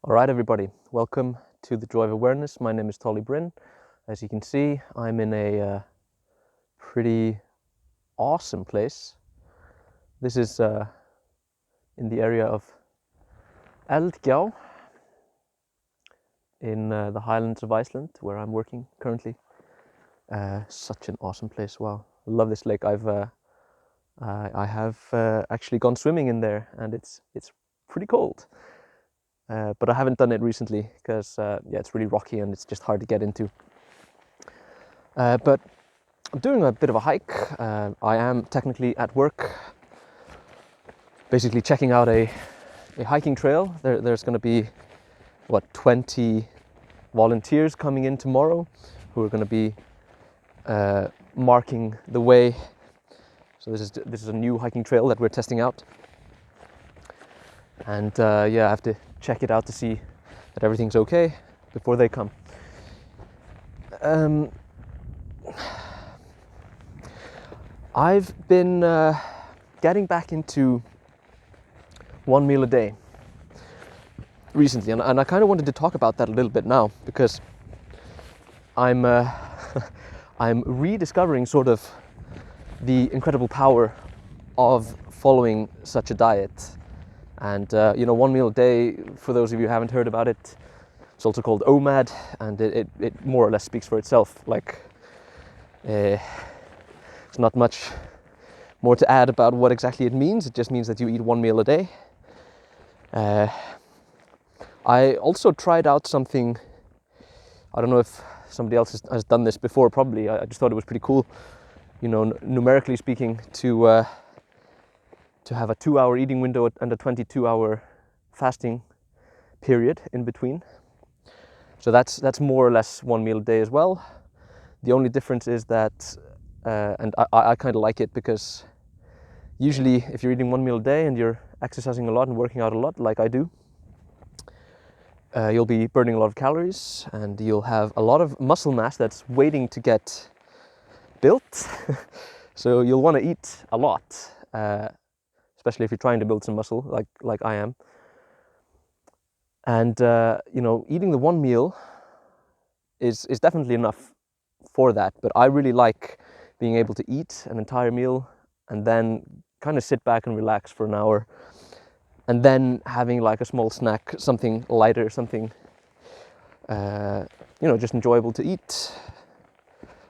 All right, everybody, welcome to the Joy of Awareness. My name is Tolly Bryn. As you can see, I'm in a pretty awesome place. This is in the area of Eldgjá in the Highlands of Iceland, where I'm working currently. Such an awesome place. Wow, I love this lake. I have actually gone swimming in there, and it's pretty cold. But I haven't done it recently because it's really rocky and it's just hard to get into. But I'm doing a bit of a hike. I am technically at work, basically checking out a hiking trail. There's going to be 20 volunteers coming in tomorrow who are going to be marking the way. So this is a new hiking trail that we're testing out, and I have to check it out to see that everything's okay before they come. I've been getting back into one meal a day recently, and I kind of wanted to talk about that a little bit now because I'm I'm rediscovering sort of the incredible power of following such a diet. And one meal a day, for those of you who haven't heard about it, it's also called OMAD, and it more or less speaks for itself. Like, there's not much more to add about what exactly it means. It just means that you eat one meal a day. I also tried out something, I don't know if somebody else has done this before, probably. I just thought it was pretty cool, numerically speaking, to have a 2-hour eating window and a 22-hour fasting period in between. So that's more or less one meal a day as well. The only difference is that, and I kind of like it because usually if you're eating one meal a day and you're exercising a lot and working out a lot like I do, you'll be burning a lot of calories and you'll have a lot of muscle mass that's waiting to get built. So you'll want to eat a lot, especially if you're trying to build some muscle like I am. And eating the one meal is definitely enough for that, but I really like being able to eat an entire meal and then kind of sit back and relax for an hour, and then having like a small snack, something lighter, something just enjoyable to eat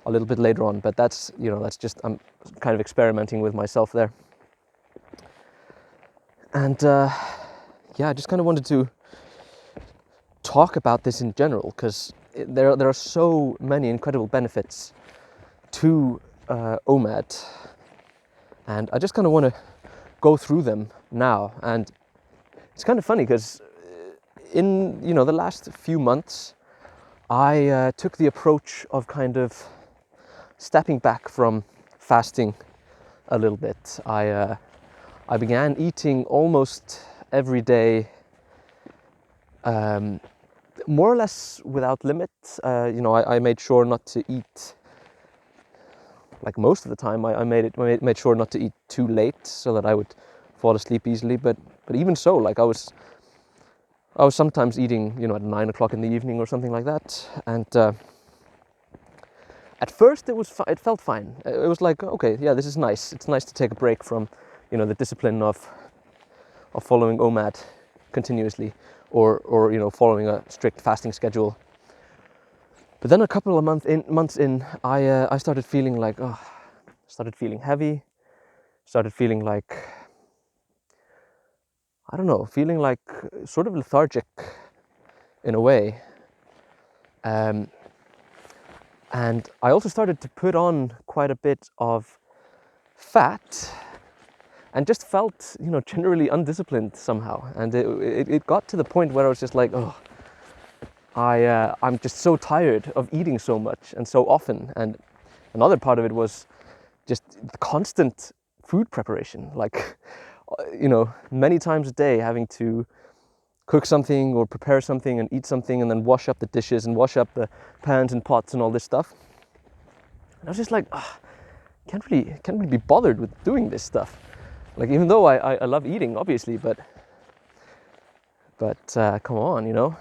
a little bit later on. But that's just, I'm kind of experimenting with myself there. And I just kind of wanted to talk about this in general because there are so many incredible benefits to OMAD, and I just kind of want to go through them now. And it's kind of funny because in the last few months I took the approach of kind of stepping back from fasting a little bit. I began eating almost every day, more or less without limit. I made sure not to eat, like most of the time, I made sure not to eat too late so that I would fall asleep easily. But even so, like I was sometimes eating, at 9 o'clock in the evening or something like that. And at first it felt fine. It was like, okay, yeah, this is nice. It's nice to take a break from, the discipline of following OMAD continuously, or following a strict fasting schedule. But then a couple of months in, I started feeling like, started feeling heavy, started feeling like, I don't know, feeling like sort of lethargic in a way. And I also started to put on quite a bit of fat, and just felt, generally undisciplined somehow. And it got to the point where I was just like, I'm just so tired of eating so much and so often. And another part of it was just the constant food preparation, like, many times a day having to cook something or prepare something and eat something and then wash up the dishes and wash up the pans and pots and all this stuff. And I was just like, can't really be bothered with doing this stuff. Like, even though I love eating, obviously, but But come on, you know.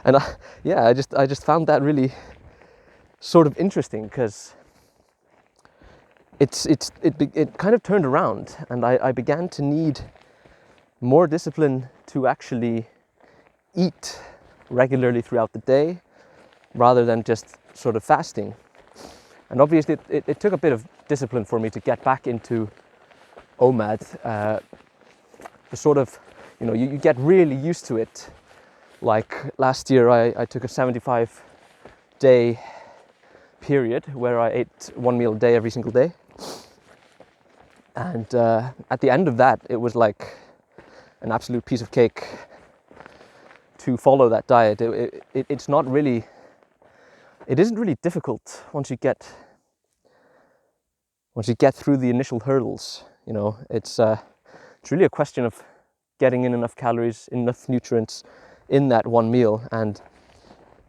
And I just found that really sort of interesting, because it kind of turned around, and I began to need more discipline to actually eat regularly throughout the day, rather than just sort of fasting. And obviously it took a bit of discipline for me to get back into OMAD. The sort of, you know, you get really used to it. Like last year I took a 75-day period where I ate one meal a day every single day. And at the end of that, it was like an absolute piece of cake to follow that diet. It's not really, it isn't really difficult once you get through the initial hurdles. You know, it's really a question of getting in enough calories, enough nutrients in that one meal. And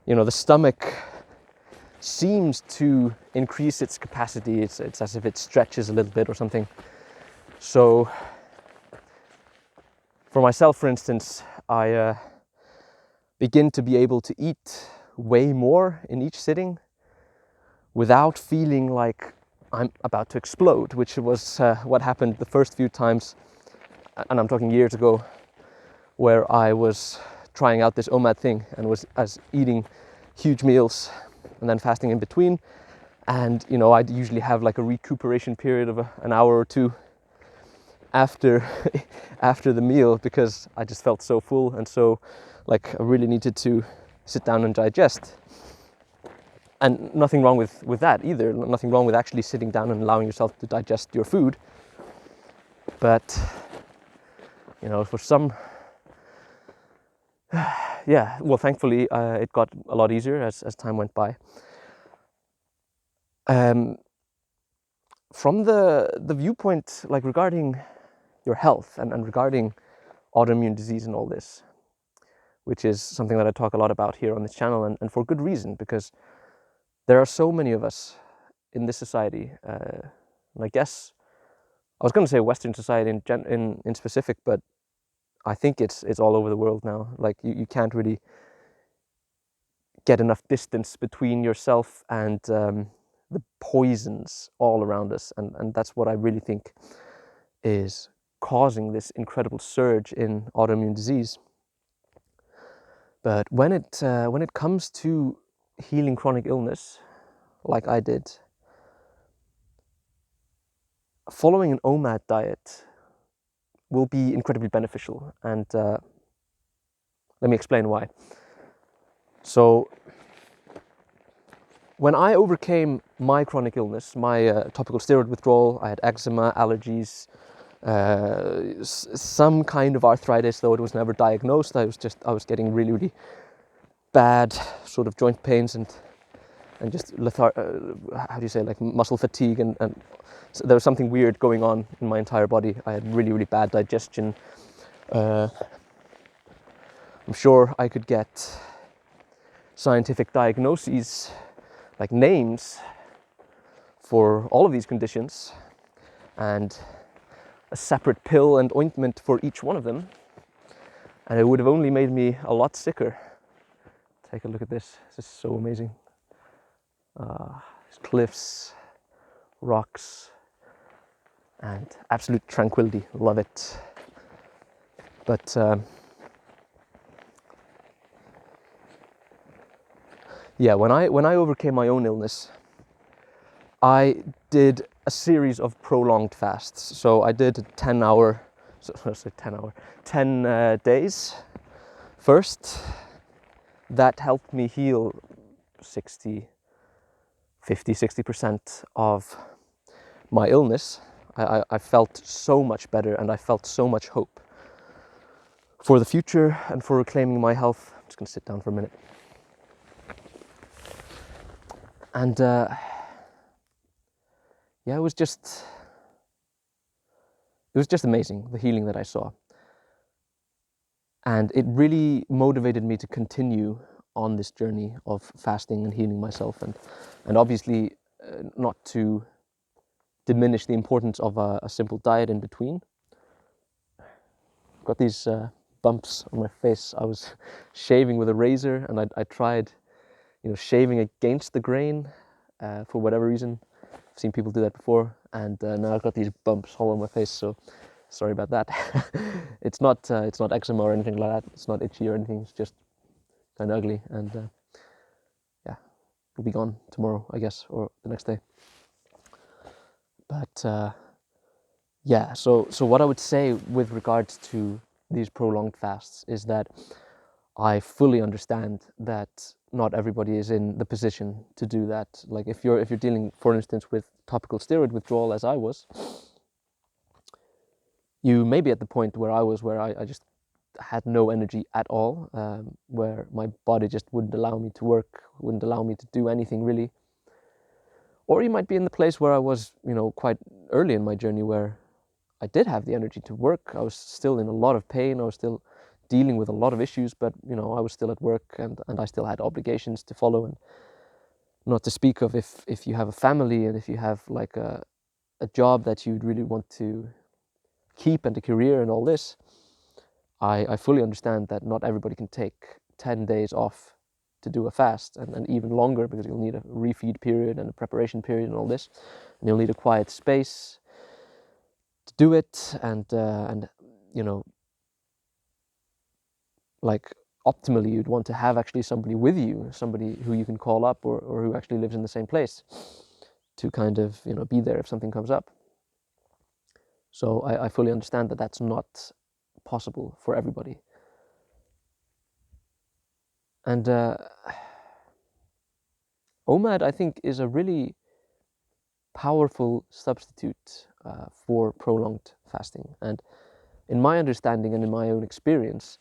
you know, the stomach seems to increase its capacity. It's as if it stretches a little bit or something. So for myself, for instance, I begin to be able to eat way more in each sitting without feeling like I'm about to explode, which was what happened the first few times, and I'm talking years ago, where I was trying out this OMAD thing and was eating huge meals and then fasting in between. And you know, I'd usually have like a recuperation period of an hour or two after after the meal, because I just felt so full, and so like I really needed to sit down and digest. And nothing wrong with that either. Nothing wrong with actually sitting down and allowing yourself to digest your food. But you know, for some, yeah, well, thankfully it got a lot easier as time went by. From the viewpoint, like regarding your health and regarding autoimmune disease and all this, which is something that I talk a lot about here on this channel, and for good reason, because there are so many of us in this society, and I guess I was going to say Western society in specific, but I think it's all over the world now. Like you can't really get enough distance between yourself and the poisons all around us, and that's what I really think is causing this incredible surge in autoimmune disease. But when it comes to healing chronic illness, like I did, following an OMAD diet will be incredibly beneficial, and let me explain why. So when I overcame my chronic illness, my topical steroid withdrawal, I had eczema, allergies, some kind of arthritis, though it was never diagnosed. I was getting really, really bad sort of joint pains and just how do you say, like muscle fatigue, and so there was something weird going on in my entire body. I had really, really bad digestion. I'm sure I could get scientific diagnoses, like names for all of these conditions, and a separate pill and ointment for each one of them, and it would have only made me a lot sicker. Take a look at this. This is so amazing. Cliffs, rocks, and absolute tranquility. Love it. But yeah, when I overcame my own illness, I did a series of prolonged fasts. So I did 10 days first. That helped me heal 50-60% of my illness. I felt so much better, and I felt so much hope for the future and for reclaiming my health. I'm just going to sit down for a minute. And yeah, it was just amazing, the healing that I saw. And it really motivated me to continue on this journey of fasting and healing myself, and obviously not to diminish the importance of a simple diet in between. Got these bumps on my face. I was shaving with a razor, and I tried, shaving against the grain for whatever reason. I've seen people do that before, and now I've got these bumps all on my face. So sorry about that. It's not eczema or anything like that. It's not itchy or anything. It's just kind of ugly, and yeah, it'll be gone tomorrow, I guess, or the next day. But yeah, so what I would say with regards to these prolonged fasts is that I fully understand that not everybody is in the position to do that. Like if you're dealing, for instance, with topical steroid withdrawal, as I was, you may be at the point where I was, where I just had no energy at all, where my body just wouldn't allow me to work, wouldn't allow me to do anything really. Or you might be in the place where I was, quite early in my journey, where I did have the energy to work. I was still in a lot of pain. I was still dealing with a lot of issues, but I was still at work, and I still had obligations to follow. And not to speak of if you have a family, and if you have like a job that you really want to keep, and a career and all this, I fully understand that not everybody can take 10 days off to do a fast, and even longer, because you'll need a refeed period and a preparation period and all this, and you'll need a quiet space to do it, and like optimally you'd want to have actually somebody with you, somebody who you can call up, or who actually lives in the same place, to kind of be there if something comes up. So I fully understand that that's not possible for everybody. And OMAD, I think, is a really powerful substitute for prolonged fasting. And in my understanding and in my own experience,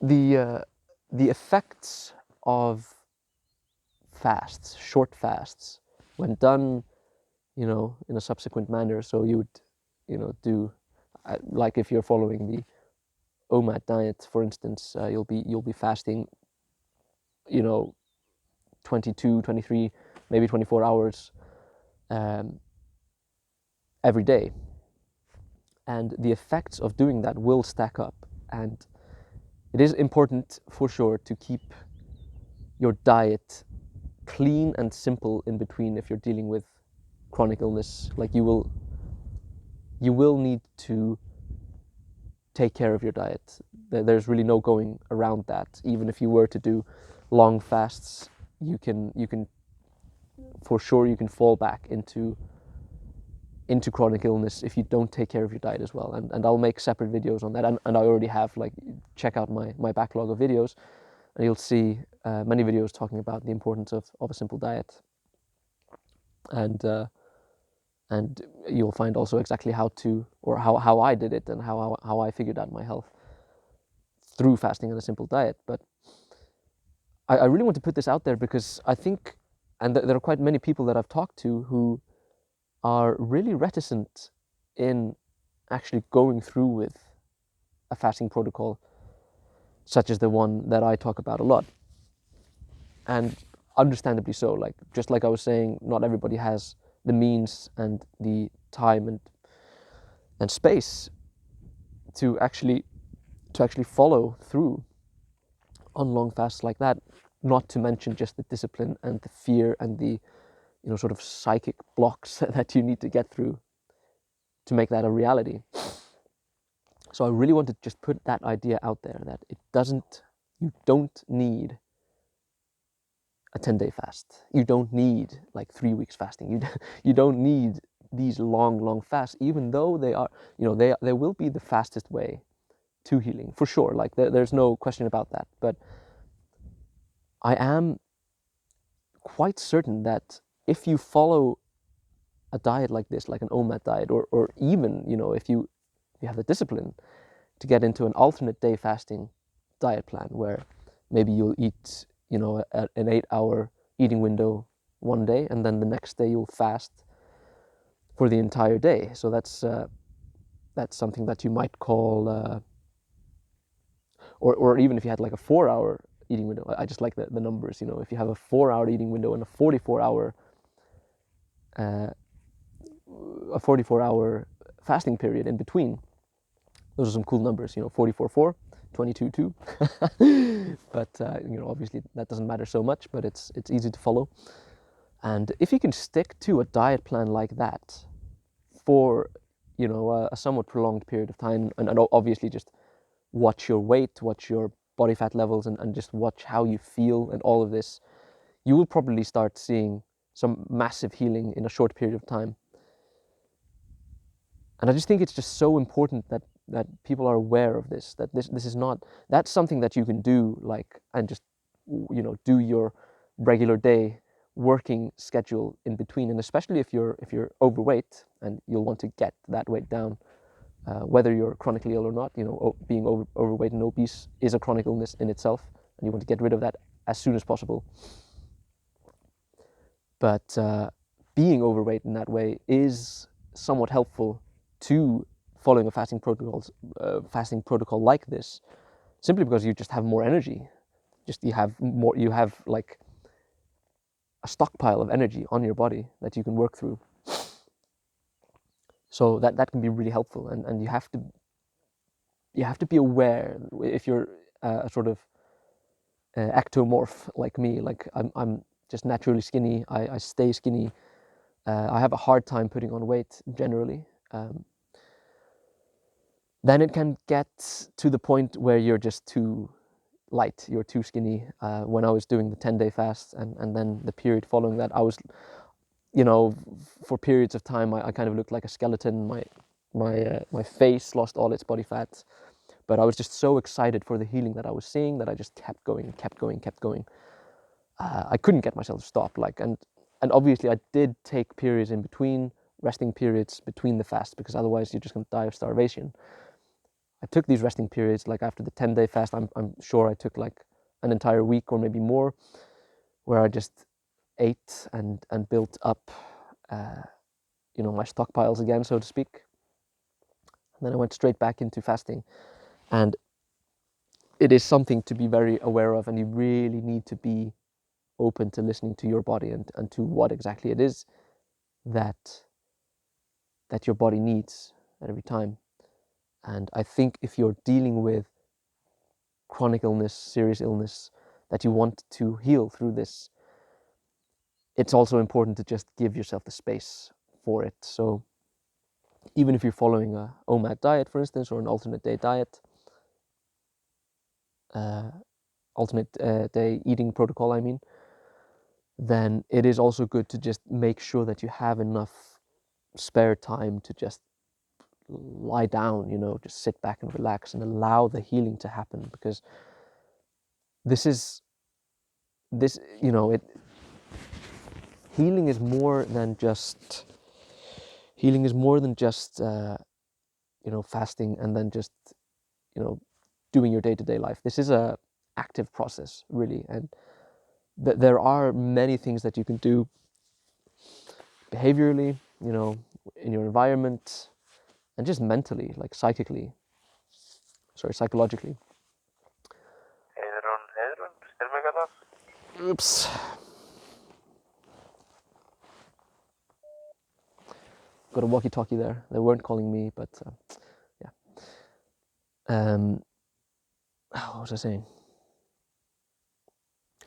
the effects of fasts, short fasts, when done, in a subsequent manner. So you would, do, like if you're following the OMAD diet, for instance, you'll be fasting, 22, 23, maybe 24 hours every day. And the effects of doing that will stack up. And it is important, for sure, to keep your diet clean and simple in between if you're dealing with chronic illness. Like you will need to take care of your diet. There's really no going around that. Even if you were to do long fasts, you can for sure you can fall back into chronic illness if you don't take care of your diet as well. And I'll make separate videos on that, and I already have. Like, check out my backlog of videos, and you'll see many videos talking about the importance of a simple diet, and you'll find also exactly how I did it, and how I figured out my health through fasting and a simple diet. But I really want to put this out there, because I think, and there are quite many people that I've talked to who are really reticent in actually going through with a fasting protocol such as the one that I talk about a lot. And understandably so. Like, just like I was saying, not everybody has the means and the time and space to actually follow through on long fasts like that, not to mention just the discipline and the fear and the sort of psychic blocks that you need to get through to make that a reality. So I really want to just put that idea out there, that you don't need a 10-day fast. You don't need like 3 weeks fasting. You don't need these long fasts, even though they are, they will be the fastest way to healing, for sure. Like there's no question about that. But I am quite certain that if you follow a diet like this, like an OMAD diet, or even, if you have the discipline to get into an alternate day fasting diet plan, where maybe you'll eat, an 8-hour eating window one day, and then the next day you'll fast for the entire day. So that's something that you might call, or even if you had like a 4-hour eating window. I just like the numbers, if you have a 4-hour eating window and a 44-hour fasting period in between, Those are some cool numbers, 44.4, 22.2. But obviously that doesn't matter so much, but it's easy to follow. And if you can stick to a diet plan like that for a somewhat prolonged period of time, and obviously just watch your weight, watch your body fat levels, and just watch how you feel and all of this, you will probably start seeing some massive healing in a short period of time. And I just think it's just so important that people are aware of this, that this is not, that's something that you can do, like, and just do your regular day working schedule in between. And especially if you're overweight and you'll want to get that weight down, whether you're chronically ill or not, being overweight and obese is a chronic illness in itself, and you want to get rid of that as soon as possible. But being overweight in that way is somewhat helpful to following a fasting protocol like this, simply because you just have more energy. You have like a stockpile of energy on your body that you can work through. So that can be really helpful, and you have to be aware if you're a sort of ectomorph like me. Like I'm just naturally skinny. I stay skinny. I have a hard time putting on weight generally. Then it can get to the point where you're just too light, you're too skinny. When I was doing the 10-day fast and then the period following that, I was, for periods of time, I kind of looked like a skeleton. My face lost all its body fat, but I was just so excited for the healing that I was seeing that I just kept going. I couldn't get myself to stop. And obviously I did take periods in between, resting periods between the fast, because otherwise you're just going to die of starvation. I took these resting periods, like after the 10-day fast, I'm sure I took like an entire week or maybe more, where I just ate and built up, my stockpiles again, so to speak. And then I went straight back into fasting. And it is something to be very aware of, and you really need to be open to listening to your body and to what exactly it is that your body needs at every time. And I think if you're dealing with chronic illness, serious illness, that you want to heal through this, it's also important to just give yourself the space for it. So even if you're following a OMAD diet, for instance, or an alternate day diet, alternate day eating protocol, I mean, then it is also good to just make sure that you have enough spare time to just lie down, just sit back and relax and allow the healing to happen, because healing is more than just fasting and then just doing your day-to-day life. This is a active process, really, and there are many things that you can do behaviorally, in your environment, and just mentally, like psychologically. Oops. Got a walkie-talkie there. They weren't calling me, but yeah. What was I saying?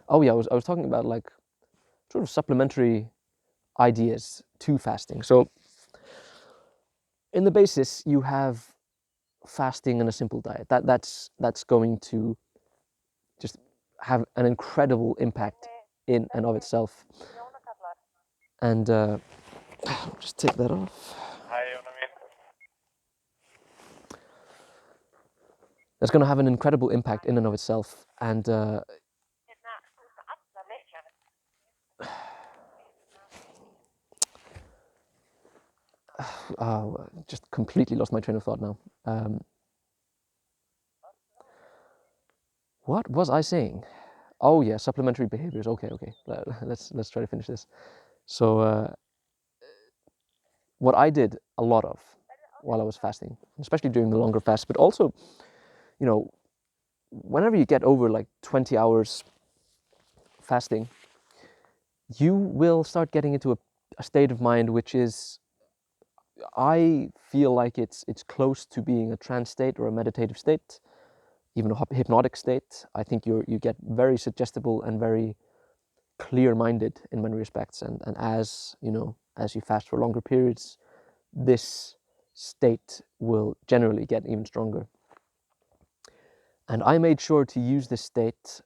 Oh yeah, I was talking about like sort of supplementary ideas to fasting. So in the basis, you have fasting and a simple diet. That's going to just have an incredible impact in and of itself. And I'll just take that off. That's going to have an incredible impact in and of itself. And just completely lost my train of thought now. What was I saying? Oh yeah, supplementary behaviors. Okay. Let's try to finish this. So what I did a lot of while I was fasting, especially during the longer fast, but also, whenever you get over like 20 hours fasting, you will start getting into a state of mind which is I feel like it's close to being a trance state or a meditative state, even a hypnotic state. I think you get very suggestible and very clear-minded in many respects, and as as you fast for longer periods, this state will generally get even stronger. And I made sure to use this state,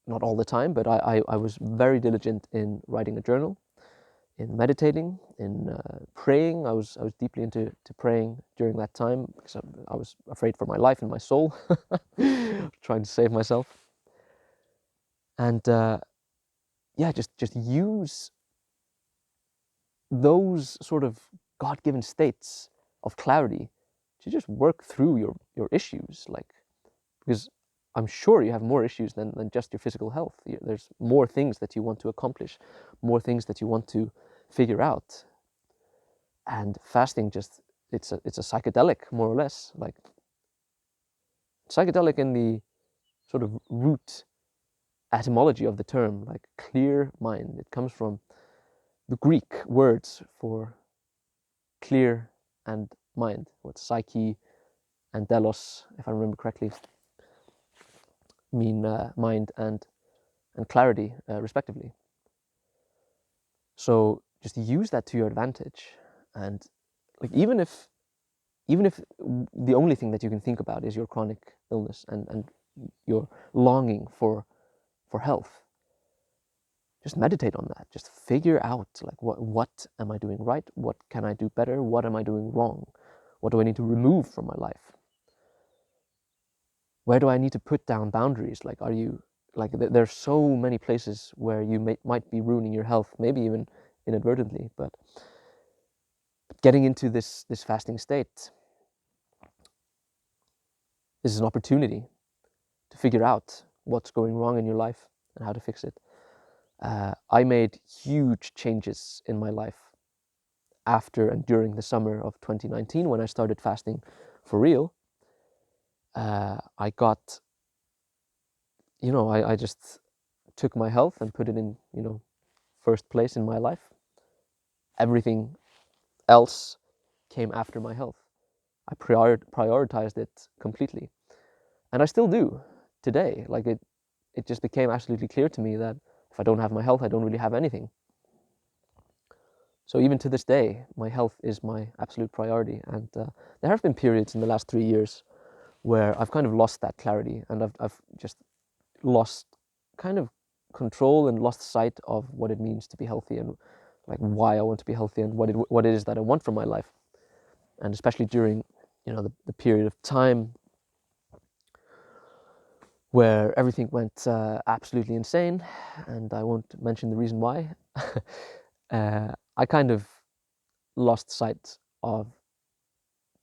not all the time, but I was very diligent in writing a journal, in meditating, in praying. I was deeply into praying during that time because I was afraid for my life and my soul, trying to save myself. And yeah, just use those sort of God-given states of clarity to just work through your issues, like, because I'm sure you have more issues than just your physical health. There's more things that you want to accomplish, more things that you want to figure out. And fasting just, it's a psychedelic, more or less, like psychedelic in the sort of root etymology of the term, like clear mind. It comes from the Greek words for clear and mind, what psyche and delos, if I remember correctly, mean mind and clarity, respectively. So just use that to your advantage. And like even if the only thing that you can think about is your chronic illness and your longing for health, just meditate on that. Just figure out, like, what am I doing right? What can I do better? What am I doing wrong? What do I need to remove from my life? Where do I need to put down boundaries? Like, are you, like, there's so many places where you might be ruining your health, maybe even inadvertently, but getting into this fasting state, this is an opportunity to figure out what's going wrong in your life and how to fix it. I made huge changes in my life after and during the summer of 2019 when I started fasting for real. I got, I just took my health and put it in, first place in my life. Everything else came after my health. I prioritized it completely. And I still do today. Like, it just became absolutely clear to me that if I don't have my health, I don't really have anything. So even to this day, my health is my absolute priority. And there have been periods in the last 3 years where I've kind of lost that clarity, and I've just lost kind of control and lost sight of what it means to be healthy, and like why I want to be healthy, and what it is that I want from my life. And especially during, the period of time where everything went absolutely insane, and I won't mention the reason why, I kind of lost sight of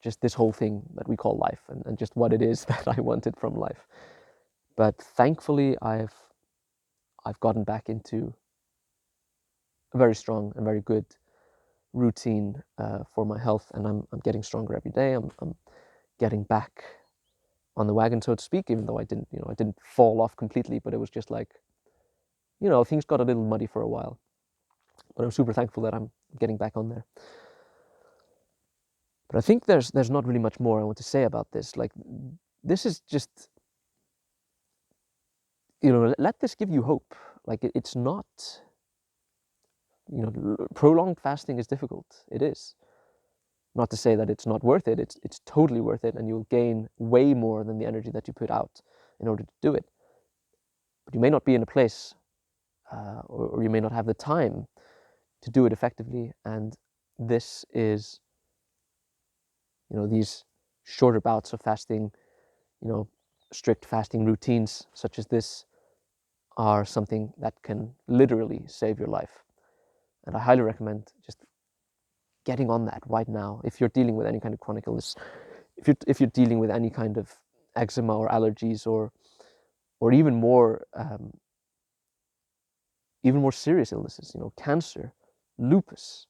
just this whole thing that we call life, and just what it is that I wanted from life. But thankfully, I've gotten back into a very strong and very good routine for my health, and I'm getting stronger every day. I'm getting back on the wagon, so to speak, even though I didn't fall off completely, but it was just like, things got a little muddy for a while. But I'm super thankful that I'm getting back on there. But I think there's not really much more I want to say about this. Like, this is just, let this give you hope. Like, it's not, prolonged fasting is difficult. It is. Not to say that it's not worth it. It's totally worth it, and you'll gain way more than the energy that you put out in order to do it. But you may not be in a place, or you may not have the time to do it effectively. And this is, these shorter bouts of fasting, strict fasting routines such as this are something that can literally save your life. And I highly recommend just getting on that right now. If you're dealing with any kind of chronic illness, if you're dealing with any kind of eczema or allergies, or even more serious illnesses, cancer, lupus,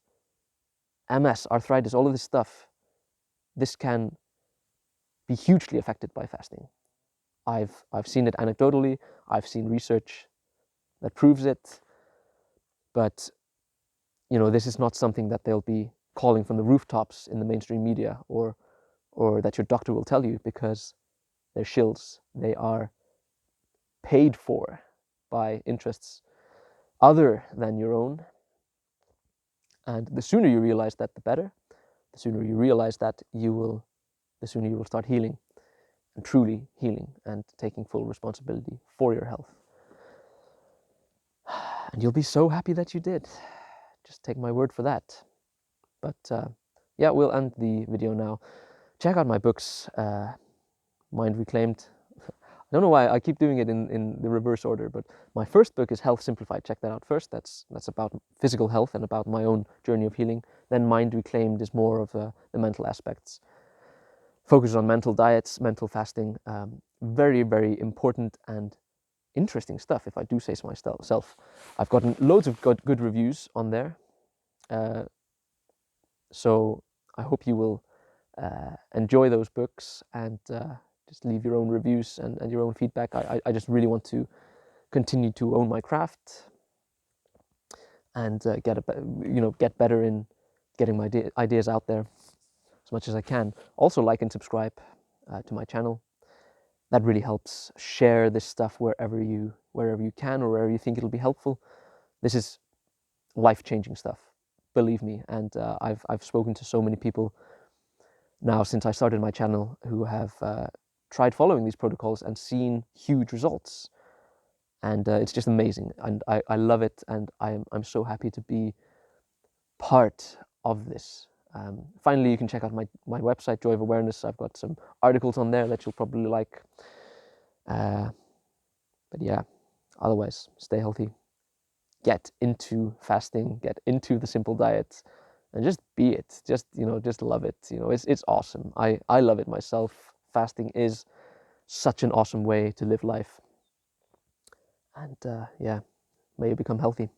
MS, arthritis, all of this stuff, this can be hugely affected by fasting. I've seen it anecdotally. I've seen research that proves it. But this is not something that they'll be calling from the rooftops in the mainstream media, or that your doctor will tell you, because they're shills. They are paid for by interests other than your own. And the sooner you realize that, the better. The sooner you realize that, the sooner you will start healing, and truly healing, and taking full responsibility for your health. And you'll be so happy that you did. Just take my word for that. But yeah, we'll end the video now. Check out my books, Mind Reclaimed. I don't know why I keep doing it in the reverse order, but my first book is Health Simplified. Check that out first. That's about physical health and about my own journey of healing. Then Mind Reclaimed is more of the mental aspects. Focus on mental diets, mental fasting. Very, very important and interesting stuff, if I do say so myself. I've gotten loads of good reviews on there. So I hope you will enjoy those books, and just leave your own reviews and your own feedback. I just really want to continue to own my craft, and get better in getting my ideas out there as much as I can. Also, like and subscribe to my channel. That really helps. Share this stuff wherever you can, or wherever you think it'll be helpful. This is life-changing stuff, believe me. And I've spoken to so many people now since I started my channel who have tried following these protocols and seen huge results. And it's just amazing, and I love it, and I'm so happy to be part of this. Finally, you can check out my website, Joy of Awareness. I've got some articles on there that you'll probably like. But yeah, otherwise, stay healthy. Get into fasting, get into the simple diet, and just be it. Just love it. It's awesome. I love it myself. Fasting is such an awesome way to live life. And yeah, may you become healthy.